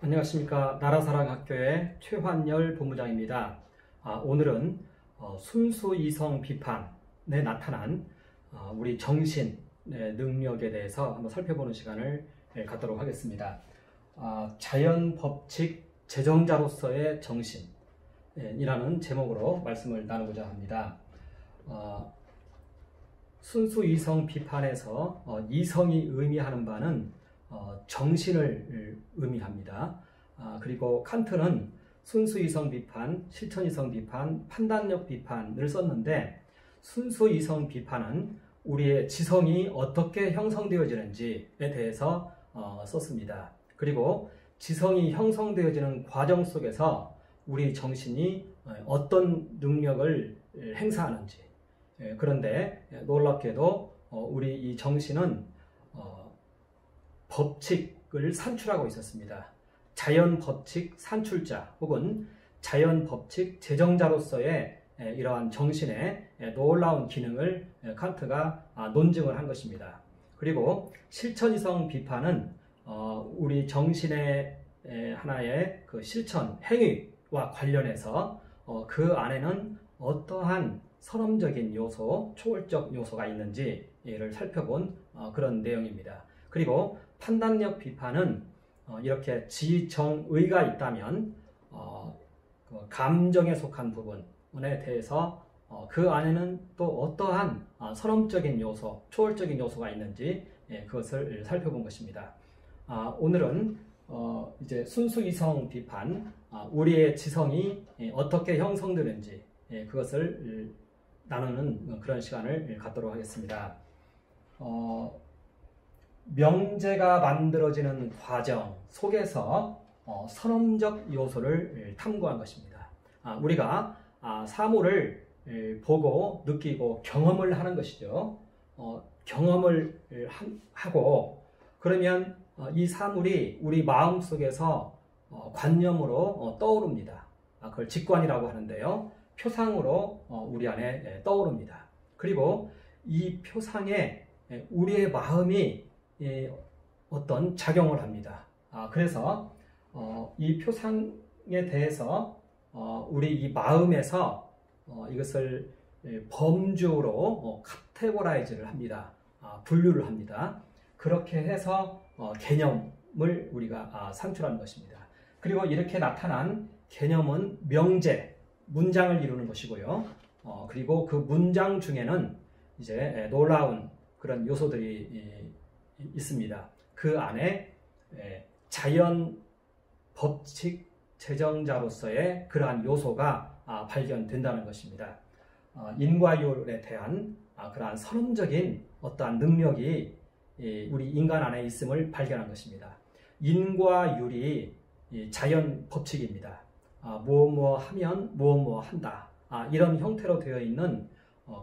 안녕하십니까. 나라사랑학교의 최환열 본부장입니다. 오늘은 순수이성 비판에 나타난 우리 정신의 능력에 대해서 한번 살펴보는 시간을 갖도록 하겠습니다. 자연법칙 제정자로서의 정신이라는 제목으로 말씀을 나누고자 합니다. 순수이성 비판에서 이성이 의미하는 바는 정신을 의미합니다. 그리고 칸트는 순수이성 비판, 실천이성 비판, 판단력 비판을 썼는데, 순수이성 비판은 우리의 지성이 어떻게 형성되어지는지에 대해서 썼습니다. 그리고 지성이 형성되어지는 과정 속에서 우리 정신이 어떤 능력을 행사하는지, 그런데 놀랍게도 우리 이 정신은 법칙을 산출하고 있었습니다. 자연법칙 산출자 혹은 자연법칙 제정자로서의 이러한 정신의 놀라운 기능을 칸트가 논증을 한 것입니다. 그리고 실천이성 비판은 우리 정신의 하나의 그 실천, 행위와 관련해서 그 안에는 어떠한 선험적인 요소, 초월적 요소가 있는지를 살펴본 그런 내용입니다. 그리고 판단력 비판은 이렇게 지정의가 있다면 감정에 속한 부분에 대해서 그 안에는 또 어떠한 선험적인 요소, 초월적인 요소가 있는지 그것을 살펴본 것입니다. 오늘은 이제 순수이성 비판, 우리의 지성이 어떻게 형성되는지 그것을 나누는 그런 시간을 갖도록 하겠습니다. 명제가 만들어지는 과정 속에서 선험적 요소를 탐구한 것입니다. 우리가 사물을 보고 느끼고 경험을 하는 것이죠. 경험을 하고 그러면 이 사물이 우리 마음속에서 관념으로 떠오릅니다. 그걸 직관이라고 하는데요. 표상으로 우리 안에 떠오릅니다. 그리고 이 표상에 우리의 마음이 어떤 작용을 합니다. 그래서 이 표상에 대해서 우리 이 마음에서 이것을 범주로 카테고라이즈를 합니다. 분류를 합니다. 그렇게 해서 개념을 우리가 산출하는 것입니다. 그리고 이렇게 나타난 개념은 명제, 문장을 이루는 것이고요. 그리고 그 문장 중에는 이제 놀라운 그런 요소들이 있습니다. 그 안에 자연 법칙 제정자로서의 그러한 요소가 발견된다는 것입니다. 인과율에 대한 그러한 선험적인 어떠한 능력이 우리 인간 안에 있음을 발견한 것입니다. 인과율이 자연 법칙입니다. 무엇 하면 무엇 한다. 이런 형태로 되어 있는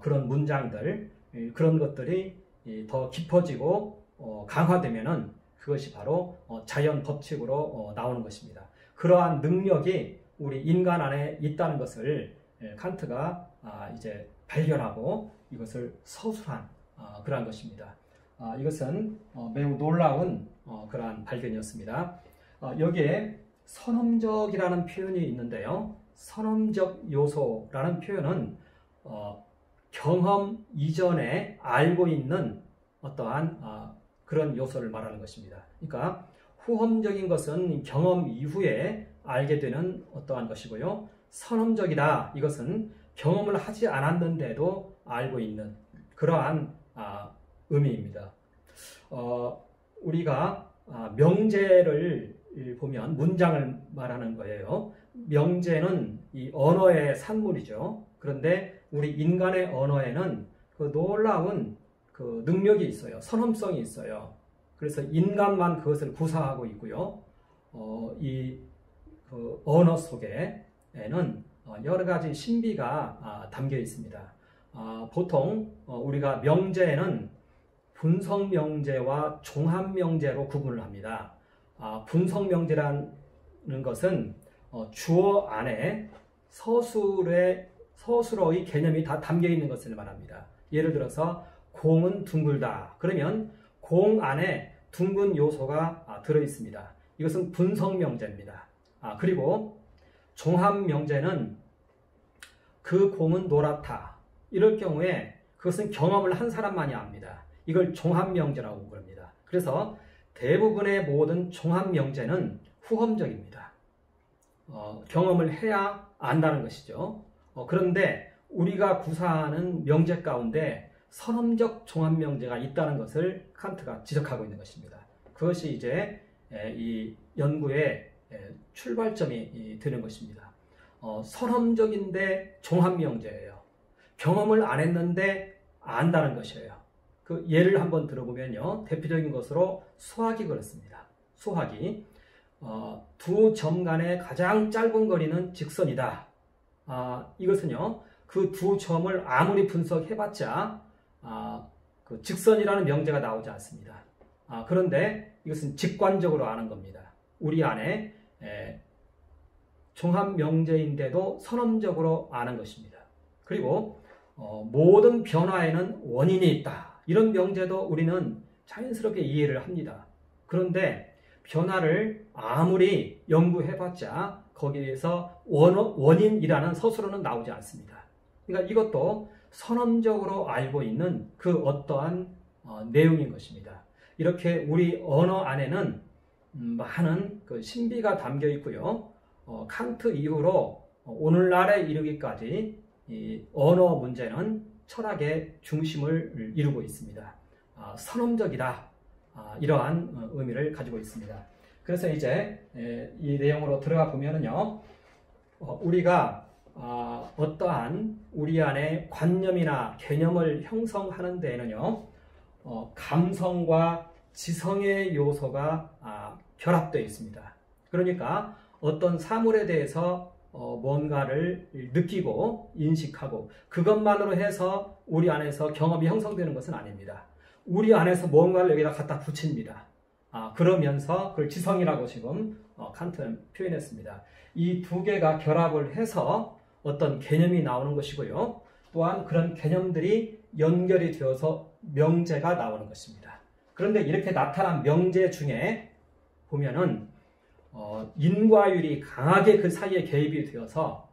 그런 문장들, 그런 것들이 더 깊어지고 강화되면은 그것이 바로 자연 법칙으로 나오는 것입니다. 그러한 능력이 우리 인간 안에 있다는 것을 칸트가 이제 발견하고 이것을 서술한 그러한 것입니다. 이것은 매우 놀라운 그러한 발견이었습니다. 여기에 선험적이라는 표현이 있는데요. 선험적 요소라는 표현은 경험 이전에 알고 있는 어떠한 그런 요소를 말하는 것입니다. 그러니까 후험적인 것은 경험 이후에 알게 되는 어떠한 것이고요. 선험적이다, 이것은 경험을 하지 않았는데도 알고 있는 그러한 의미입니다. 우리가 명제를 보면 문장을 말하는 거예요. 명제는 이 언어의 산물이죠. 그런데 우리 인간의 언어에는 그 놀라운 그 능력이 있어요. 선험성이 있어요. 그래서 인간만 그것을 구사하고 있고요. 그 언어 속에는 여러 가지 신비가 담겨 있습니다. 보통 우리가 명제에는 분석 명제와 종합 명제로 구분을 합니다. 분석 명제라는 것은 주어 안에 서술어의 개념이 다 담겨 있는 것을 말합니다. 예를 들어서 공은 둥글다. 그러면 공 안에 둥근 요소가 들어 있습니다. 이것은 분석명제입니다. 그리고 종합명제는 그 공은 노랗다. 이럴 경우에 그것은 경험을 한 사람만이 압니다. 이걸 종합명제라고 부릅니다. 그래서 대부분의 모든 종합명제는 후험적입니다. 경험을 해야 안다는 것이죠. 그런데 우리가 구사하는 명제 가운데 선험적 종합명제가 있다는 것을 칸트가 지적하고 있는 것입니다. 그것이 이제 이 연구의 출발점이 되는 것입니다. 선험적인데 종합명제예요. 경험을 안 했는데 안다는 것이에요. 그 예를 한번 들어보면요. 대표적인 것으로 수학이 그렇습니다. 수학이 두 점 간의 가장 짧은 거리는 직선이다. 이것은요. 그 두 점을 아무리 분석해봤자 그 직선이라는 명제가 나오지 않습니다. 그런데 이것은 직관적으로 아는 겁니다. 우리 안에 종합명제인데도 선험적으로 아는 것입니다. 그리고 모든 변화에는 원인이 있다. 이런 명제도 우리는 자연스럽게 이해를 합니다. 그런데 변화를 아무리 연구해봤자 거기에서 원인이라는 서술어는 나오지 않습니다. 그러니까 이것도 선험적으로 알고 있는 그 어떠한 내용인 것입니다. 이렇게 우리 언어 안에는 많은 그 신비가 담겨 있고요. 칸트 이후로 오늘날에 이르기까지 이 언어 문제는 철학의 중심을 이루고 있습니다. 선험적이다. 이러한 의미를 가지고 있습니다. 그래서 이제 이 내용으로 들어가 보면은요, 우리가 어떠한 우리 안에 관념이나 개념을 형성하는 데에는요, 감성과 지성의 요소가 결합되어 있습니다. 그러니까 어떤 사물에 대해서 뭔가를 느끼고 인식하고 그것만으로 해서 우리 안에서 경험이 형성되는 것은 아닙니다. 우리 안에서 뭔가를 여기다 갖다 붙입니다. 그러면서 그걸 지성이라고 지금 칸트는 표현했습니다. 이 두 개가 결합을 해서 어떤 개념이 나오는 것이고요. 또한 그런 개념들이 연결이 되어서 명제가 나오는 것입니다. 그런데 이렇게 나타난 명제 중에 보면은 인과율이 강하게 그 사이에 개입이 되어서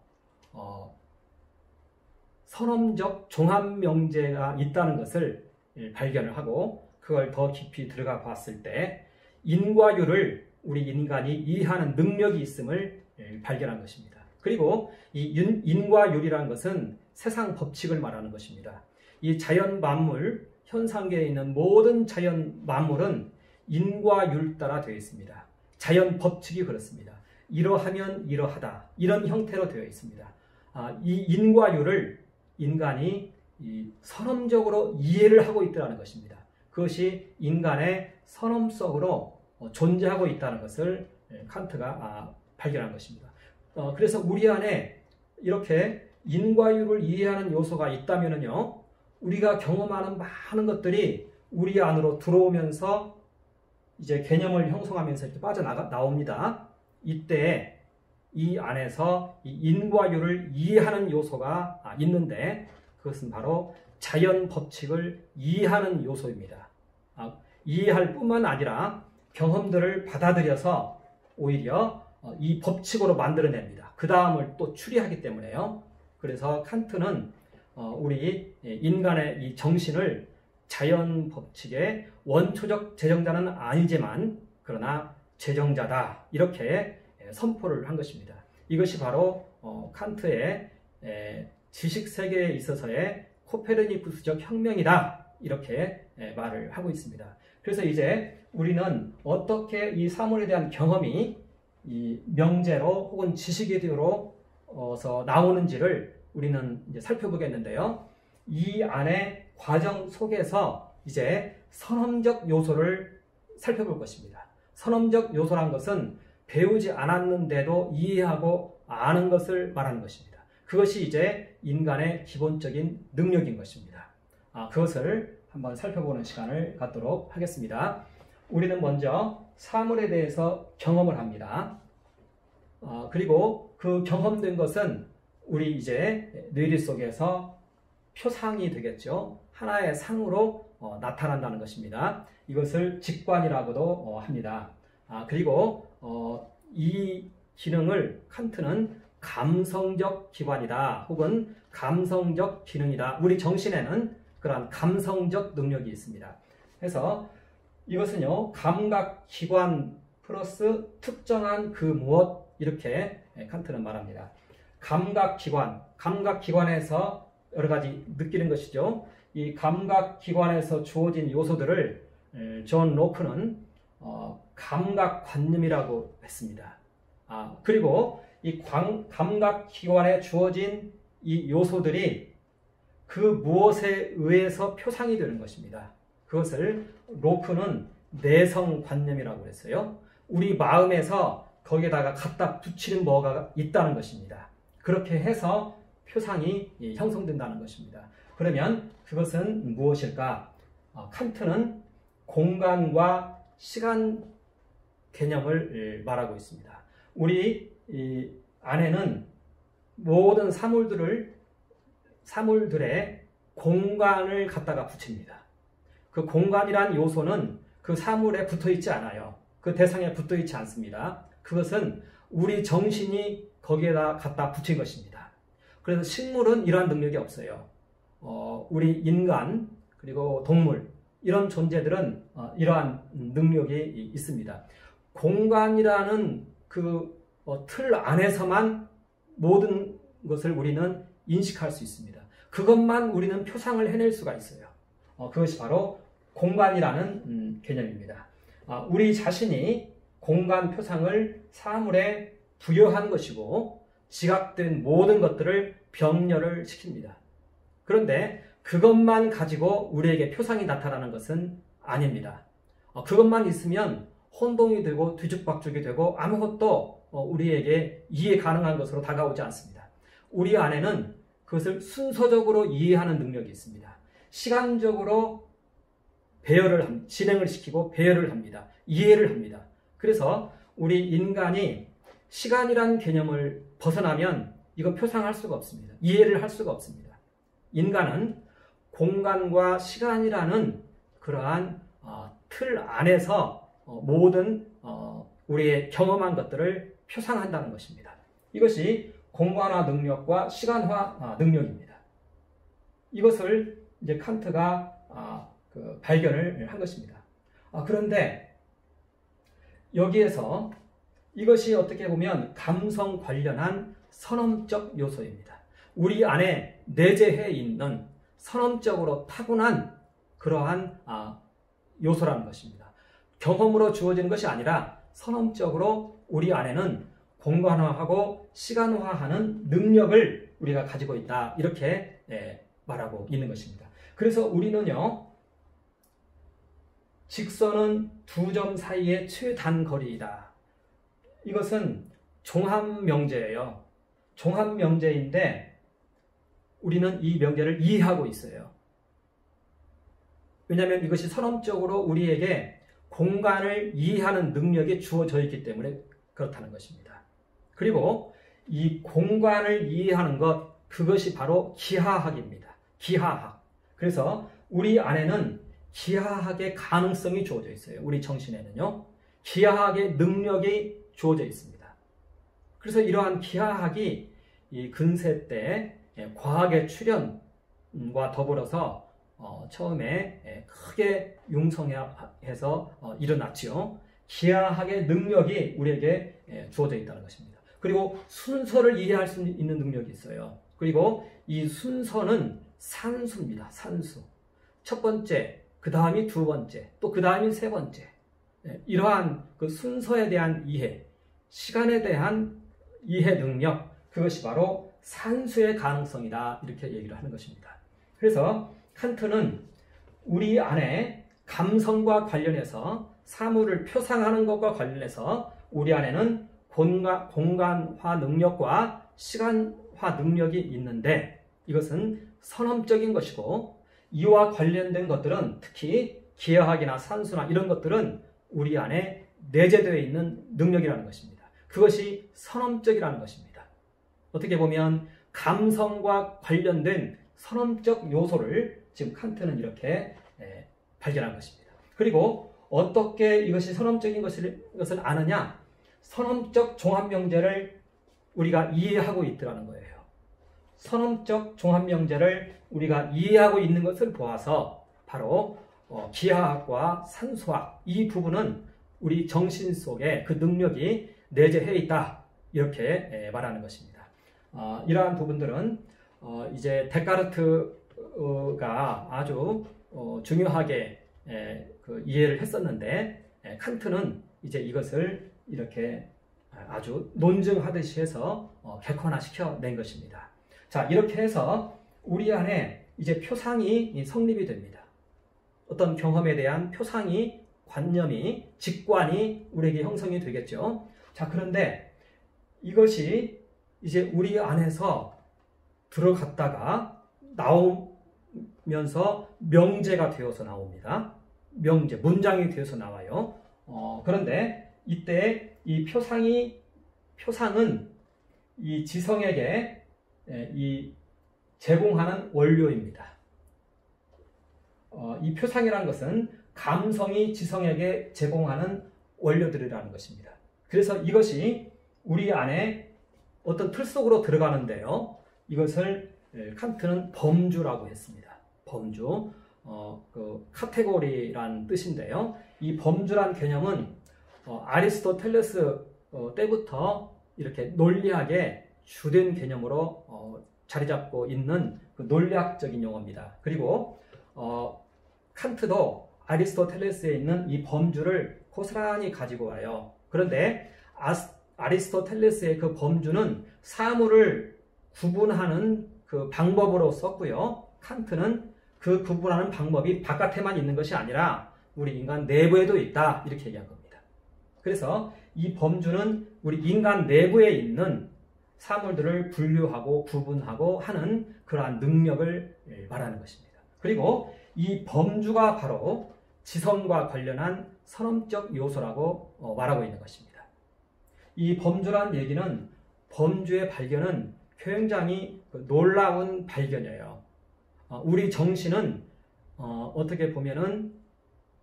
선험적 종합명제가 있다는 것을 발견을 하고 그걸 더 깊이 들어가 봤을 때 인과율을 우리 인간이 이해하는 능력이 있음을 발견한 것입니다. 그리고 이 인과율이라는 것은 세상 법칙을 말하는 것입니다. 이 자연 만물, 현상계에 있는 모든 자연 만물은 인과율 따라 되어 있습니다. 자연 법칙이 그렇습니다. 이러하면 이러하다. 이런 형태로 되어 있습니다. 이 인과율을 인간이 선험적으로 이해를 하고 있다는 것입니다. 그것이 인간의 선험성으로 존재하고 있다는 것을 칸트가 발견한 것입니다. 그래서 우리 안에 이렇게 인과율을 이해하는 요소가 있다면요, 우리가 경험하는 많은 것들이 우리 안으로 들어오면서 이제 개념을 형성하면서 이렇게 빠져나옵니다. 이때 이 안에서 이 인과율을 이해하는 요소가 있는데 그것은 바로 자연 법칙을 이해하는 요소입니다. 이해할 뿐만 아니라 경험들을 받아들여서 오히려 이 법칙으로 만들어냅니다. 그 다음을 또 추리하기 때문에요. 그래서 칸트는 우리 인간의 이 정신을 자연 법칙의 원초적 제정자는 아니지만 그러나 제정자다 이렇게 선포를 한 것입니다. 이것이 바로 칸트의 지식세계에 있어서의 코페르니쿠스적 혁명이다 이렇게 말을 하고 있습니다. 그래서 이제 우리는 어떻게 이 사물에 대한 경험이 이 명제로 혹은 지식이 되어서 나오는지를 우리는 이제 살펴보겠는데요. 이 안에 과정 속에서 이제 선험적 요소를 살펴볼 것입니다. 선험적 요소란 것은 배우지 않았는데도 이해하고 아는 것을 말하는 것입니다. 그것이 이제 인간의 기본적인 능력인 것입니다. 그것을 한번 살펴보는 시간을 갖도록 하겠습니다. 우리는 먼저 사물에 대해서 경험을 합니다. 그리고 그 경험된 것은 우리 이제 뇌리 속에서 표상이 되겠죠. 하나의 상으로 나타난다는 것입니다. 이것을 직관이라고도 합니다. 그리고 이 기능을 칸트는 감성적 기관이다 혹은 감성적 기능이다. 우리 정신에는 그러한 감성적 능력이 있습니다. 그래서 이것은요, 감각기관 플러스 특정한 그 무엇, 이렇게 칸트는 말합니다. 감각기관에서 여러 가지 느끼는 것이죠. 이 감각기관에서 주어진 요소들을 존 로크는 감각관념이라고 했습니다. 그리고 이 감각기관에 주어진 이 요소들이 그 무엇에 의해서 표상이 되는 것입니다. 그것을 로크는 내성관념이라고 했어요. 우리 마음에서 거기에다가 갖다 붙이는 뭐가 있다는 것입니다. 그렇게 해서 표상이 형성된다는 것입니다. 그러면 그것은 무엇일까? 칸트는 공간과 시간 개념을 말하고 있습니다. 우리 안에는 모든 사물들의 공간을 갖다가 붙입니다. 그 공간이란 요소는 그 사물에 붙어 있지 않아요. 그 대상에 붙어 있지 않습니다. 그것은 우리 정신이 거기에다 갖다 붙인 것입니다. 그래서 식물은 이러한 능력이 없어요. 우리 인간 그리고 동물 이런 존재들은 이러한 능력이 있습니다. 공간이라는 그 틀 안에서만 모든 것을 우리는 인식할 수 있습니다. 그것만 우리는 표상을 해낼 수가 있어요. 그것이 바로 공간이라는 개념입니다. 우리 자신이 공간 표상을 사물에 부여한 것이고 지각된 모든 것들을 병렬을 시킵니다. 그런데 그것만 가지고 우리에게 표상이 나타나는 것은 아닙니다. 그것만 있으면 혼동이 되고 뒤죽박죽이 되고 아무것도 우리에게 이해 가능한 것으로 다가오지 않습니다. 우리 안에는 그것을 순서적으로 이해하는 능력이 있습니다. 시간적으로 진행을 시키고 배열을 합니다. 이해를 합니다. 그래서 우리 인간이 시간이란 개념을 벗어나면 이건 표상할 수가 없습니다. 이해를 할 수가 없습니다. 인간은 공간과 시간이라는 그러한 틀 안에서 모든 우리의 경험한 것들을 표상한다는 것입니다. 이것이 공간화 능력과 시간화 능력입니다. 이것을 이제 칸트가 발견을 한 것입니다. 그런데 여기에서 이것이 어떻게 보면 감성 관련한 선언적 요소입니다. 우리 안에 내재해 있는 선언적으로 타고난 그러한 요소라는 것입니다. 경험으로 주어지는 것이 아니라 선언적으로 우리 안에는 공간화하고 시간화하는 능력을 우리가 가지고 있다. 이렇게 말하고 있는 것입니다. 그래서 우리는요, 직선은 두 점 사이의 최단거리이다. 이것은 종합명제예요. 종합명제인데 우리는 이 명제를 이해하고 있어요. 왜냐하면 이것이 선언적으로 우리에게 공간을 이해하는 능력이 주어져 있기 때문에 그렇다는 것입니다. 그리고 이 공간을 이해하는 것, 그것이 바로 기하학입니다. 기하학. 그래서 우리 안에는 기하학의 가능성이 주어져 있어요. 우리 정신에는요. 기하학의 능력이 주어져 있습니다. 그래서 이러한 기하학이 이 근세 때 과학의 출현과 더불어서 처음에 크게 융성해서 일어났지요. 기하학의 능력이 우리에게 주어져 있다는 것입니다. 그리고 순서를 이해할 수 있는 능력이 있어요. 그리고 이 순서는 산수입니다. 산수. 첫 번째, 그 다음이 두 번째, 또 그 다음이 세 번째. 이러한 그 순서에 대한 이해, 시간에 대한 이해 능력, 그것이 바로 산수의 가능성이다. 이렇게 얘기를 하는 것입니다. 그래서 칸트는 우리 안에 감성과 관련해서 사물을 표상하는 것과 관련해서 우리 안에는 공간화 능력과 시간화 능력이 있는데 이것은 선언적인 것이고 이와 관련된 것들은 특히 기하학이나 산수나 이런 것들은 우리 안에 내재되어 있는 능력이라는 것입니다. 그것이 선언적이라는 것입니다. 어떻게 보면 감성과 관련된 선언적 요소를 지금 칸트는 이렇게 발견한 것입니다. 그리고 어떻게 이것이 선언적인 것을 아느냐? 선언적 종합명제를 우리가 이해하고 있더라는 거예요. 선언적 종합명제를 우리가 이해하고 있는 것을 보아서 바로 기하학과 산소학 이 부분은 우리 정신 속에 그 능력이 내재해 있다 이렇게 말하는 것입니다. 이러한 부분들은 이제 데카르트가 아주 중요하게 그 이해를 했었는데 칸트는 이제 이것을 이렇게 아주 논증하듯이 해서 객관화시켜 낸 것입니다. 자, 이렇게 해서 우리 안에 이제 표상이 성립이 됩니다. 어떤 경험에 대한 표상이, 관념이, 직관이 우리에게 형성이 되겠죠. 자, 그런데 이것이 이제 우리 안에서 들어갔다가 나오면서 명제가 되어서 나옵니다. 명제, 문장이 되어서 나와요. 그런데 이때 이 표상은 이 지성에게 이 제공하는 원료입니다. 이 표상이라는 것은 감성이 지성에게 제공하는 원료들이라는 것입니다. 그래서 이것이 우리 안에 어떤 틀 속으로 들어가는데요. 이것을 칸트는 범주라고 했습니다. 범주, 그 카테고리란 뜻인데요. 이 범주란 개념은 아리스토텔레스 때부터 이렇게 논리학의 주된 개념으로 자리 잡고 있는 그 논리학적인 용어입니다. 그리고 칸트도 아리스토텔레스에 있는 이 범주를 고스란히 가지고 와요. 그런데 아리스토텔레스의 그 범주는 사물을 구분하는 그 방법으로 썼고요. 칸트는 그 구분하는 방법이 바깥에만 있는 것이 아니라 우리 인간 내부에도 있다 이렇게 얘기한 겁니다. 그래서 이 범주는 우리 인간 내부에 있는 사물들을 분류하고 구분하고 하는 그러한 능력을 말하는 것입니다. 그리고 이 범주가 바로 지성과 관련한 선언적 요소라고 말하고 있는 것입니다. 이 범주란 얘기는 범주의 발견은 굉장히 놀라운 발견이에요. 우리 정신은 어떻게 보면은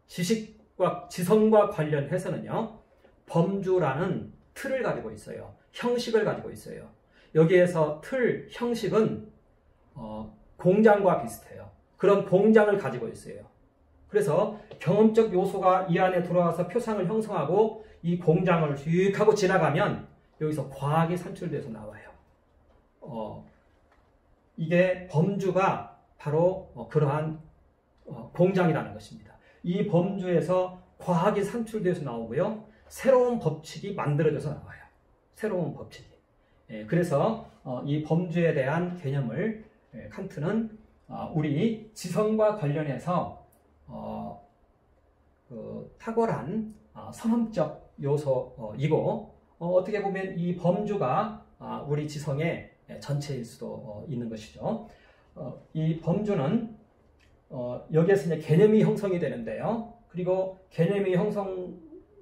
지성과 관련해서는요, 범주라는 틀을 가지고 있어요. 형식을 가지고 있어요. 여기에서 틀, 형식은 공장과 비슷해요. 그런 공장을 가지고 있어요. 그래서 경험적 요소가 이 안에 들어와서 표상을 형성하고 이 공장을 휙 하고 지나가면 여기서 과학이 산출돼서 나와요. 이게 범주가 바로 그러한 공장이라는 것입니다. 이 범주에서 과학이 산출돼서 나오고요. 새로운 법칙이 만들어져서 나와요. 새로운 법칙이. 그래서 이 범주에 대한 개념을 칸트는 우리 지성과 관련해서 그 탁월한 선언적 요소이고 어떻게 보면 이 범주가 우리 지성의 전체일 수도 있는 것이죠. 이 범주는 여기에서 이제 개념이 형성이 되는데요. 그리고 개념이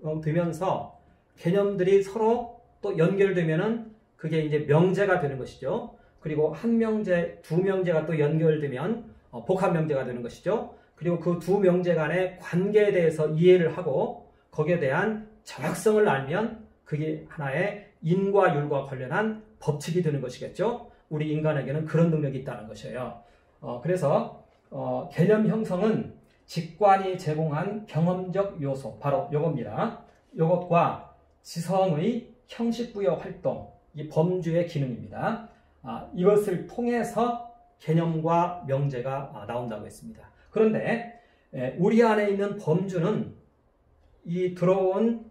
형성되면서 개념들이 서로 또 연결되면은 그게 이제 명제가 되는 것이죠. 그리고 한 명제, 두 명제가 또 연결되면 복합 명제가 되는 것이죠. 그리고 그 두 명제 간의 관계에 대해서 이해를 하고 거기에 대한 정확성을 알면 그게 하나의 인과 율과 관련한 법칙이 되는 것이겠죠. 우리 인간에게는 그런 능력이 있다는 것이에요. 그래서 개념 형성은 직관이 제공한 경험적 요소, 바로 요겁니다. 요것과 지성의 형식부여 활동, 이 범주의 기능입니다. 이것을 통해서 개념과 명제가 나온다고 했습니다. 그런데 우리 안에 있는 범주는 이 들어온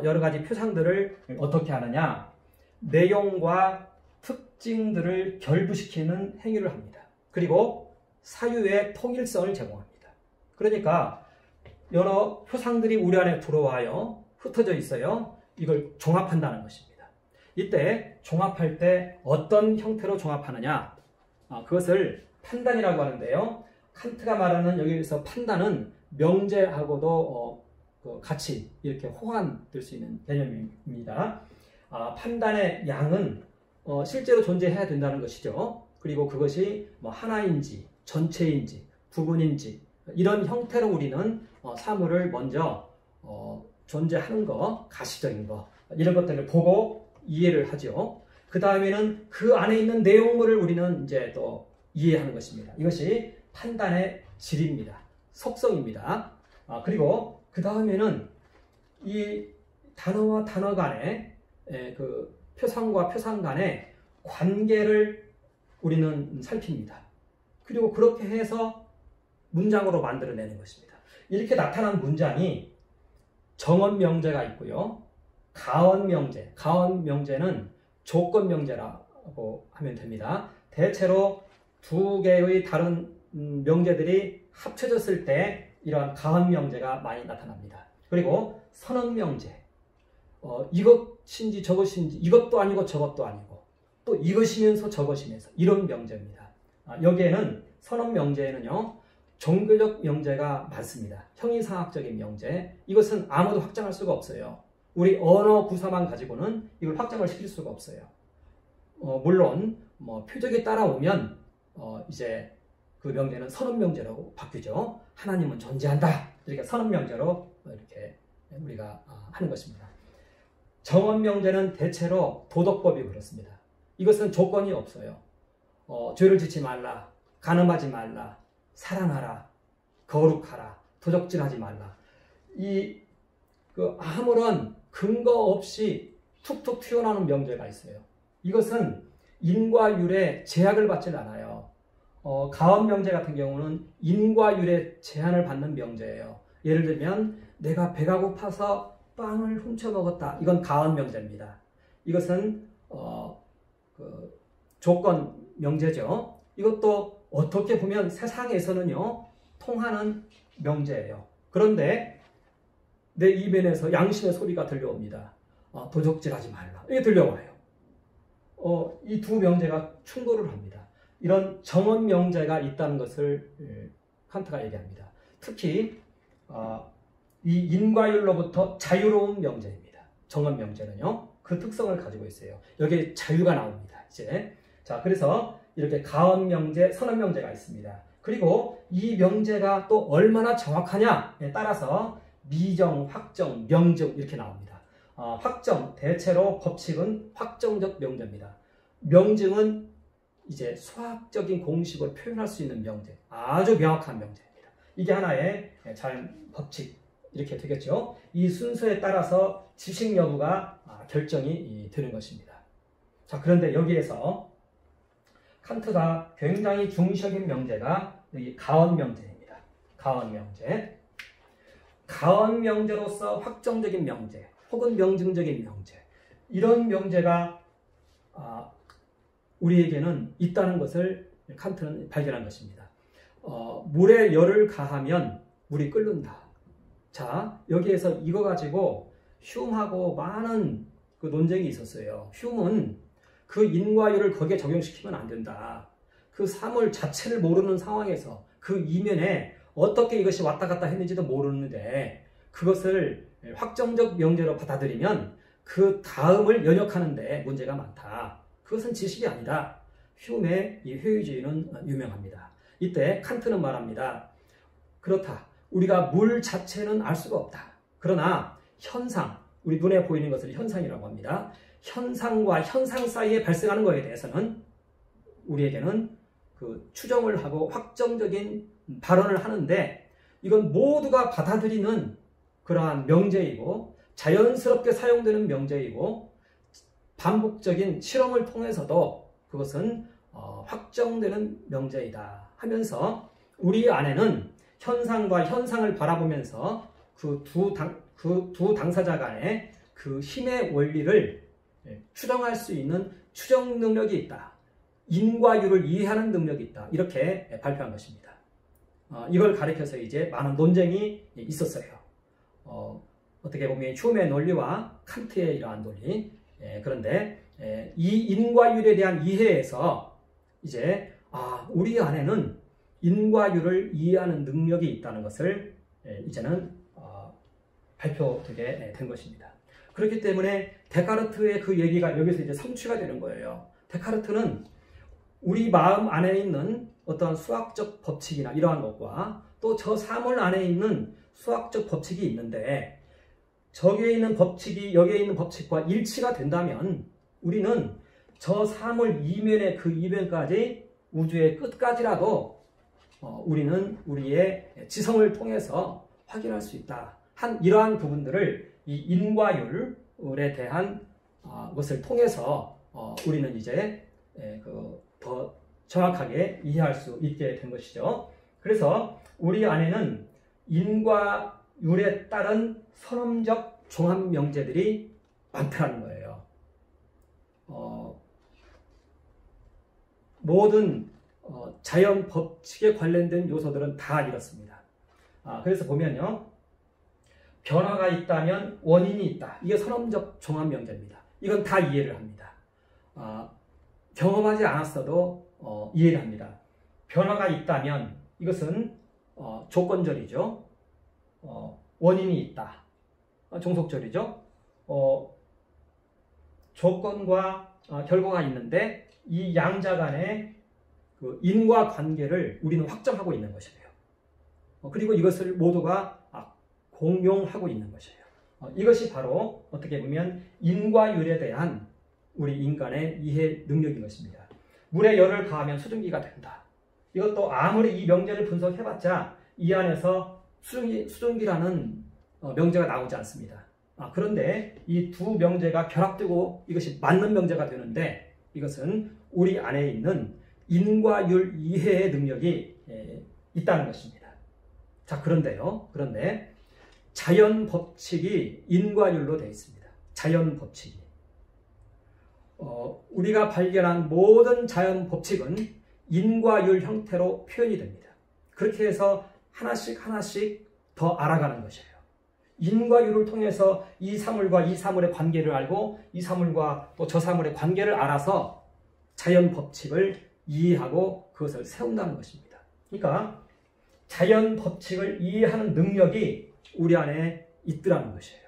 여러 가지 표상들을 어떻게 하느냐, 내용과 특징들을 결부시키는 행위를 합니다. 그리고 사유의 통일성을 제공합니다. 그러니까 여러 표상들이 우리 안에 들어와요. 흩어져 있어요. 이걸 종합한다는 것입니다. 이때 종합할 때 어떤 형태로 종합하느냐, 그것을 판단이라고 하는데요. 칸트가 말하는 여기서 판단은 명제하고도 같이 이렇게 호환될 수 있는 개념입니다. 판단의 양은 실제로 존재해야 된다는 것이죠. 그리고 그것이 뭐 하나인지 전체인지 부분인지 이런 형태로 우리는 사물을 먼저 존재하는 거, 가시적인 거 이런 것들을 보고 이해를 하죠. 그 다음에는 그 안에 있는 내용물을 우리는 이제 또 이해하는 것입니다. 이것이 판단의 질입니다. 속성입니다. 그리고 그 다음에는 이 단어와 단어 간의 그 표상과 표상 간의 관계를 우리는 살핍니다. 그리고 그렇게 해서 문장으로 만들어내는 것입니다. 이렇게 나타난 문장이 정언명제가 있고요. 가언명제. 가언명제는 조건명제라고 하면 됩니다. 대체로 두 개의 다른 명제들이 합쳐졌을 때 이러한 가언명제가 많이 나타납니다. 그리고 선언명제. 이것인지 저것인지 이것도 아니고 저것도 아니고 또 이것이면서 저것이면서 이런 명제입니다. 여기에는 선언명제에는요. 종교적 명제가 많습니다. 형이상학적인 명제. 이것은 아무도 확장할 수가 없어요. 우리 언어 구사만 가지고는 이걸 확장을 시킬 수가 없어요. 물론 표적이 따라오면 이제 그 명제는 선언명제라고 바뀌죠. 하나님은 존재한다. 이렇게 선언명제로 이렇게 우리가 하는 것입니다. 정언명제는 대체로 도덕법이 그렇습니다. 이것은 조건이 없어요. 죄를 짓지 말라, 간음하지 말라, 사랑하라, 거룩하라, 도적질하지 말라. 아무런 근거 없이 툭툭 튀어나오는 명제가 있어요. 이것은 인과 율에 제약을 받지 않아요. 가언명제 같은 경우는 인과 율에 제한을 받는 명제예요. 예를 들면 내가 배가 고파서 빵을 훔쳐 먹었다. 이건 가언명제입니다. 이것은 조건 명제죠. 이것도 어떻게 보면 세상에서는요 통하는 명제예요. 그런데 내 입에서 양심의 소리가 들려옵니다. 도적질하지 말라. 이게 들려와요. 이 두 명제가 충돌을 합니다. 이런 정언 명제가 있다는 것을 칸트가 얘기합니다. 특히 이 인과율로부터 자유로운 명제입니다. 정언 명제는요 그 특성을 가지고 있어요. 여기에 자유가 나옵니다. 이제 자 그래서 이렇게 가언 명제, 선언 명제가 있습니다. 그리고 이 명제가 또 얼마나 정확하냐에 따라서 미정, 확정, 명정 이렇게 나옵니다. 확정, 대체로 법칙은 확정적 명제입니다. 명증은 이제 수학적인 공식을 표현할 수 있는 명제, 아주 명확한 명제입니다. 이게 하나의 법칙 이렇게 되겠죠. 이 순서에 따라서 지식 여부가 결정이 되는 것입니다. 자 그런데 여기에서 칸트가 굉장히 중시적인 명제가 이 가언명제입니다. 가언명제. 가언명제로서 확정적인 명제 혹은 명증적인 명제 이런 명제가 우리에게는 있다는 것을 칸트는 발견한 것입니다. 물에 열을 가하면 물이 끓는다. 자 여기에서 이거 가지고 흉하고 많은 그 논쟁이 있었어요. 흉은 그 인과율을 거기에 적용시키면 안 된다. 그 사물 자체를 모르는 상황에서 그 이면에 어떻게 이것이 왔다 갔다 했는지도 모르는데 그것을 확정적 명제로 받아들이면 그 다음을 연역하는데 문제가 많다. 그것은 지식이 아니다. 흉의 이 회의주의는 유명합니다. 이때 칸트는 말합니다. 그렇다. 우리가 물 자체는 알 수가 없다. 그러나 현상, 우리 눈에 보이는 것을 현상이라고 합니다. 현상과 현상 사이에 발생하는 것에 대해서는 우리에게는 그 추정을 하고 확정적인 발언을 하는데 이건 모두가 받아들이는 그러한 명제이고 자연스럽게 사용되는 명제이고 반복적인 실험을 통해서도 그것은 확정되는 명제이다 하면서 우리 안에는 현상과 현상을 바라보면서 그 두 당사자 간의 그 힘의 원리를 추정할 수 있는 추정 능력이 있다. 인과율을 이해하는 능력이 있다. 이렇게 발표한 것입니다. 이걸 가리켜서 이제 많은 논쟁이 있었어요. 어떻게 보면 휴메의 논리와 칸트의 이러한 논리. 그런데 이 인과율에 대한 이해에서 이제 우리 안에는 인과율을 이해하는 능력이 있다는 것을 이제는 발표되게 된 것입니다. 그렇기 때문에 데카르트의 그 얘기가 여기서 이제 성취가 되는 거예요. 데카르트는 우리 마음 안에 있는 어떤 수학적 법칙이나 이러한 것과 또 저 사물 안에 있는 수학적 법칙이 있는데 저기에 있는 법칙이 여기에 있는 법칙과 일치가 된다면 우리는 저 사물 이면의 그 이면까지 우주의 끝까지라도 우리는 우리의 지성을 통해서 확인할 수 있다. 한 이러한 부분들을 이 인과율에 대한 것을 통해서 우리는 이제 더 정확하게 이해할 수 있게 된 것이죠. 그래서 우리 안에는 인과율에 따른 선험적 종합 명제들이 많다는 거예요. 모든 자연 법칙에 관련된 요소들은 다 이렇습니다. 그래서 보면요. 변화가 있다면 원인이 있다. 이게 선험적 종합 명제입니다. 이건 다 이해를 합니다. 경험하지 않았어도 이해를 합니다. 변화가 있다면 이것은 조건절이죠. 원인이 있다. 종속절이죠. 조건과 결과가 있는데 이 양자 간의 그 인과관계를 우리는 확정하고 있는 것이에요. 그리고 이것을 모두가 공용하고 있는 것이에요. 이것이 바로 어떻게 보면 인과율에 대한 우리 인간의 이해 능력인 것입니다. 물에 열을 가하면 수증기가 된다. 이것도 아무리 이 명제를 분석해봤자 이 안에서 수증기라는 명제가 나오지 않습니다. 그런데 이 두 명제가 결합되고 이것이 맞는 명제가 되는데 이것은 우리 안에 있는 인과율 이해의 능력이 있다는 것입니다. 자, 그런데 자연 법칙이 인과율로 되어 있습니다. 자연 법칙이. 우리가 발견한 모든 자연 법칙은 인과율 형태로 표현이 됩니다. 그렇게 해서 하나씩 더 알아가는 것이에요. 인과율을 통해서 이 사물과 이 사물의 관계를 알고 이 사물과 또 저 사물의 관계를 알아서 자연 법칙을 이해하고 그것을 세운다는 것입니다. 그러니까 자연 법칙을 이해하는 능력이 우리 안에 있더라는 것이에요.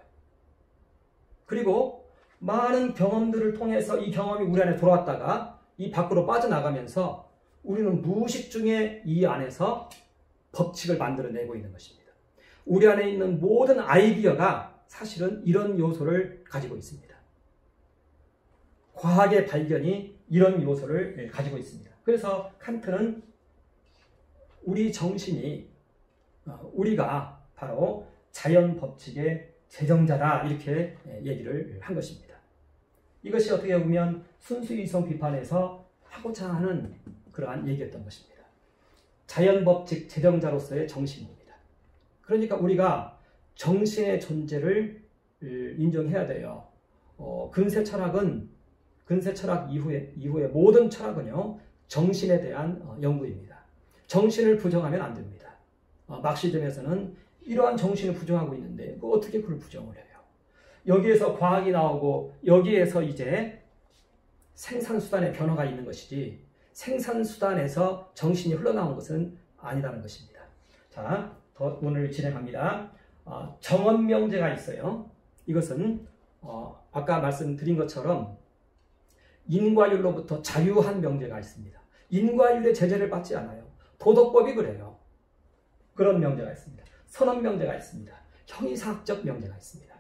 그리고 많은 경험들을 통해서 이 경험이 우리 안에 들어왔다가 이 밖으로 빠져나가면서 우리는 무의식 중에 이 안에서 법칙을 만들어내고 있는 것입니다. 우리 안에 있는 모든 아이디어가 사실은 이런 요소를 가지고 있습니다. 과학의 발견이 이런 요소를 가지고 있습니다. 그래서 칸트는 우리 정신이 우리가 바로 자연 법칙의 제정자다 이렇게 얘기를 한 것입니다. 이것이 어떻게 보면 순수이성 비판에서 하고자 하는 그러한 얘기였던 것입니다. 자연 법칙 제정자로서의 정신입니다. 그러니까 우리가 정신의 존재를 인정해야 돼요. 근세 철학 이후의 모든 철학은요, 정신에 대한 연구입니다. 정신을 부정하면 안 됩니다. 막시즘에서는 이러한 정신을 부정하고 있는데 어떻게 그걸 부정을 해요? 여기에서 과학이 나오고 여기에서 이제 생산수단의 변화가 있는 것이지 생산수단에서 정신이 흘러나온 것은 아니라는 것입니다. 자, 오늘 진행합니다. 정언명제가 있어요. 이것은 아까 말씀드린 것처럼 인과율로부터 자유한 명제가 있습니다. 인과율의 제재를 받지 않아요. 도덕법이 그래요. 그런 명제가 있습니다. 선언명제가 있습니다. 형이사학적 명제가 있습니다.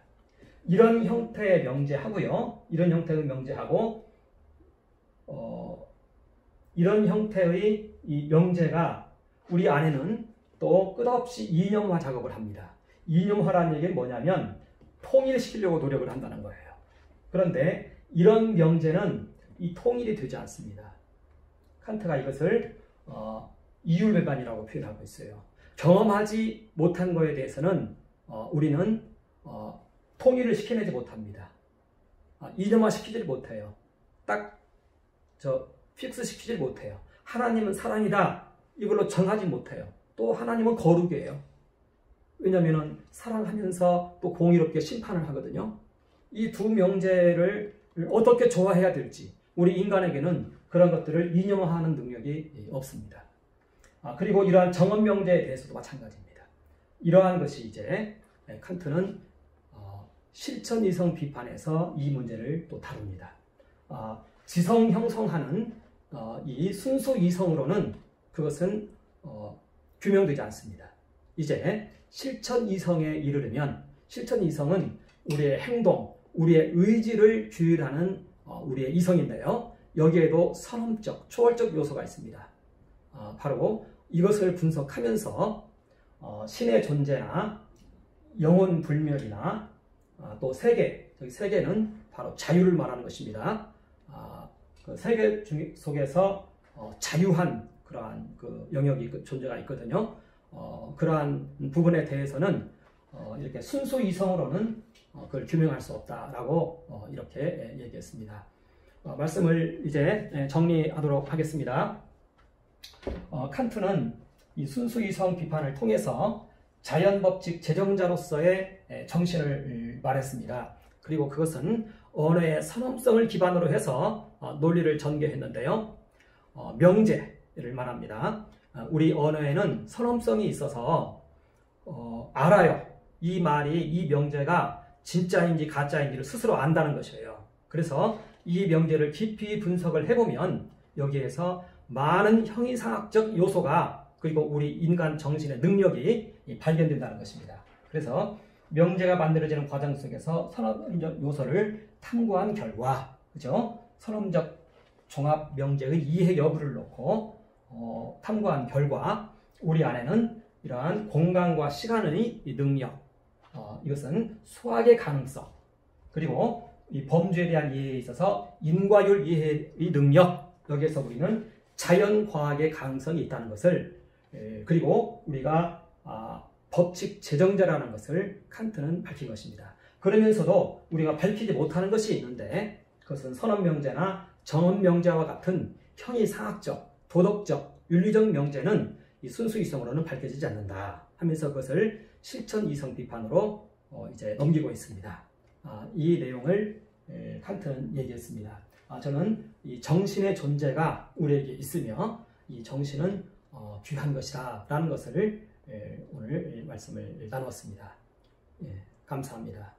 이런 형태의 명제하고요. 이런 형태의 명제하고 이런 형태의 이 명제가 우리 안에는 또 끝없이 이념화 작업을 합니다. 이념화라는 얘기는 뭐냐면 통일시키려고 노력을 한다는 거예요. 그런데 이런 명제는 이 통일이 되지 않습니다. 칸트가 이것을 이율배반이라고 표현하고 있어요. 경험하지 못한 거에 대해서는 우리는 통일을 시켜내지 못합니다. 이념화 시키지 못해요. 픽스 시키지 못해요. 하나님은 사랑이다. 이걸로 정하지 못해요. 또 하나님은 거룩이에요. 왜냐하면 사랑하면서 또 공의롭게 심판을 하거든요. 이 두 명제를 어떻게 조화해야 될지 우리 인간에게는 그런 것들을 이념화하는 능력이 없습니다. 그리고 이러한 정언 명제에 대해서도 마찬가지입니다. 이러한 것이 이제 칸트는 실천 이성 비판에서 이 문제를 또 다룹니다. 지성 형성하는 이 순수 이성으로는 그것은 규명되지 않습니다. 이제 실천 이성에 이르려면 실천 이성은 우리의 행동, 우리의 의지를 규율하는 우리의 이성인데요. 여기에도 선험적, 초월적 요소가 있습니다. 바로 이것을 분석하면서 신의 존재나 영혼 불멸이나 또 세계, 여기 세계는 바로 자유를 말하는 것입니다. 그 세계 속에서 자유한 그러한 그 영역이 존재가 있거든요. 그러한 부분에 대해서는 이렇게 순수 이성으로는 그걸 규명할 수 없다라고 이렇게 얘기했습니다. 말씀을 이제 정리하도록 하겠습니다. 칸트는 이 순수 이성 비판을 통해서 자연법칙 제정자로서의 정신을 말했습니다. 그리고 그것은 언어의 선험성을 기반으로 해서 논리를 전개했는데요. 명제를 말합니다. 우리 언어에는 선험성이 있어서 알아요. 이 말이, 이 명제가 진짜인지 가짜인지를 스스로 안다는 것이에요. 그래서 이 명제를 깊이 분석을 해보면 여기에서 많은 형이상학적 요소가, 그리고 우리 인간 정신의 능력이 발견된다는 것입니다. 그래서 명제가 만들어지는 과정 속에서 선험적 요소를 탐구한 결과, 그죠? 선험적 종합 명제의 이해 여부를 놓고 탐구한 결과, 우리 안에는 이러한 공간과 시간의 능력, 이것은 수학의 가능성, 그리고 이 범주에 대한 이해에 있어서 인과율 이해의 능력, 여기에서 우리는 자연과학의 가능성이 있다는 것을, 그리고 우리가 법칙 제정자라는 것을 칸트는 밝힌 것입니다. 그러면서도 우리가 밝히지 못하는 것이 있는데, 그것은 선언명제나 정언명제와 같은 형이상학적, 도덕적, 윤리적 명제는 이 순수 이성으로는 밝혀지지 않는다 하면서 그것을 실천 이성 비판으로 이제 넘기고 있습니다. 이 내용을 칸트는 얘기했습니다. 저는 이 정신의 존재가 우리에게 있으며 이 정신은 귀한 것이다 라는 것을 오늘 말씀을 나누었습니다. 감사합니다.